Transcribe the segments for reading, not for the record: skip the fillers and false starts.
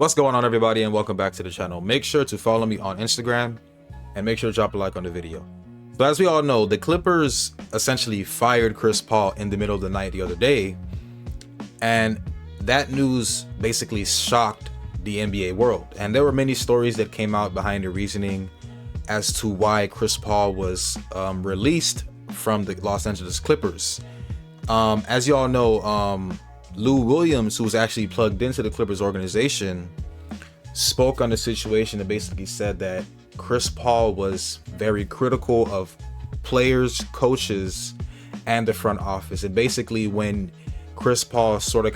What's going on, everybody, and welcome back to the channel. Make sure to follow me on Instagram and make sure to drop a like on the video. So as we all know, the Clippers essentially fired Chris Paul in the middle of the night the other day, and that news basically shocked the NBA world. And there were many stories that came out behind the reasoning as to why Chris Paul was released from the Los Angeles Clippers. As you all know, Lou Williams, who was actually plugged into the Clippers organization, spoke on the situation and basically said that Chris Paul was very critical of players, coaches, and the front office. And basically, when Chris Paul started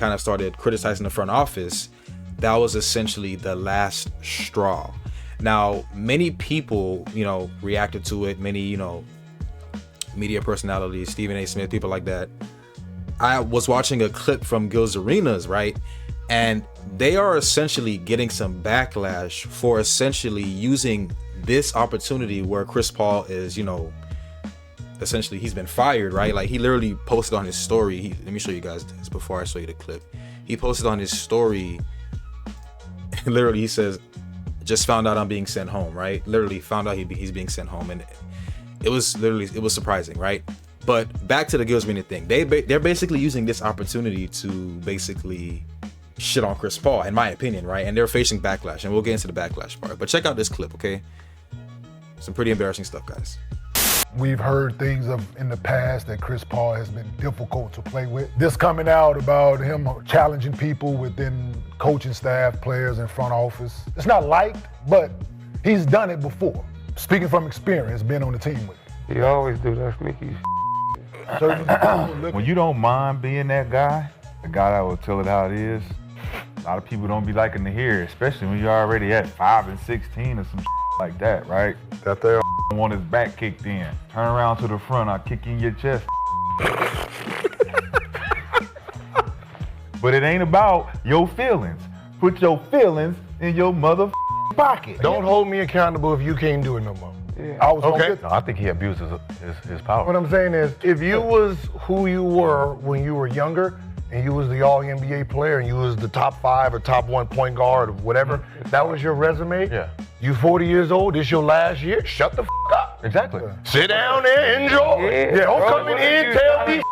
criticizing the front office, that was essentially the last straw. Now, many people, reacted to it. Many, media personalities, Stephen A. Smith, people like that. I was watching a clip from Gil's Arenas, right? And they are essentially getting some backlash for essentially using this opportunity where Chris Paul is, essentially he's been fired, right? Like, he literally posted on his story. Let me show you guys this before I show you the clip. He posted on his story, literally he says, just found out I'm being sent home, right? Literally found out he's being sent home. And it was surprising, right? But back to the Gil's Arena thing. They're basically using this opportunity to basically shit on Chris Paul, in my opinion, right? And they're facing backlash, and we'll get into the backlash part. But check out this clip, okay? Some pretty embarrassing stuff, guys. We've heard things in the past that Chris Paul has been difficult to play with. This coming out about him challenging people within coaching staff, players, and front office. It's not liked, but he's done it before. Speaking from experience, been on the team with him. He always do that sneaky. When you don't mind being that guy, the guy that will tell it how it is, a lot of people don't be liking to hear it, especially when you're already at 5 and 16 or some like that, right? That they Want his back kicked in. Turn around to the front, I'll kick you in your chest. But it ain't about your feelings. Put your feelings in your mother pocket. don't hold me accountable if you can't do it no more. Yeah. I was okay. No, I think he abuses his power. What I'm saying is, if you was who you were when you were younger, and you was the all-NBA player, and you was the top 5 or top 1 point guard or whatever, that was your resume. Yeah. You 40 years old, this your last year, shut the up. Exactly. Sit down there, enjoy. Yeah. Don't come in here and tell me.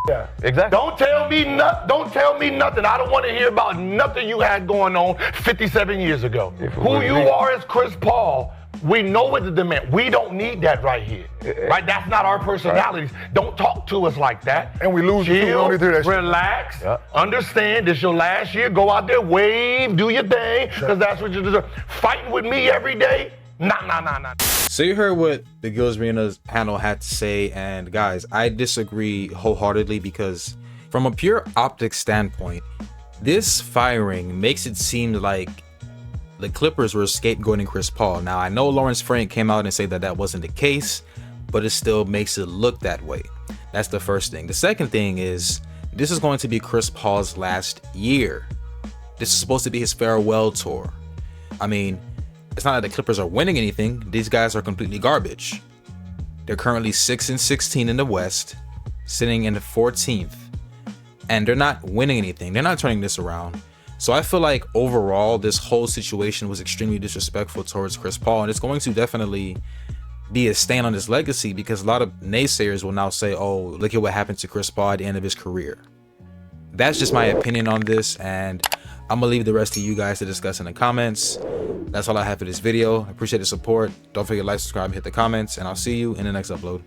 Yeah. Exactly. Don't tell me nothing. I don't want to hear about nothing you had going on 57 years ago. Who you are as Chris Paul, we know what the demand. We don't need that right here. Right? That's not our personalities. Right. Don't talk to us like that. And we lose you too. Only through that relax, understand this your last year. Go out there, wave, do your thing, because that's what you deserve. Fighting with me every day? Nah. So you heard what the Gil's Arenas panel had to say, and guys, I disagree wholeheartedly because from a pure optics standpoint, this firing makes it seem like the Clippers were scapegoating Chris Paul. Now, I know Lawrence Frank came out and said that wasn't the case, but it still makes it look that way. That's the first thing. The second thing is, this is going to be Chris Paul's last year. This is supposed to be his farewell tour. I mean, it's not that the Clippers are winning anything. These guys are completely garbage. They're currently 6 and 16 in the West, sitting in the 14th, and they're not winning anything. They're not turning this around. So I feel like overall, this whole situation was extremely disrespectful towards Chris Paul, and it's going to definitely be a stain on his legacy because a lot of naysayers will now say, oh, look at what happened to Chris Paul at the end of his career. That's just my opinion on this, and I'm gonna leave the rest to you guys to discuss in the comments. That's all I have for this video. I appreciate the support. Don't forget to like, subscribe, hit the comments, and I'll see you in the next upload.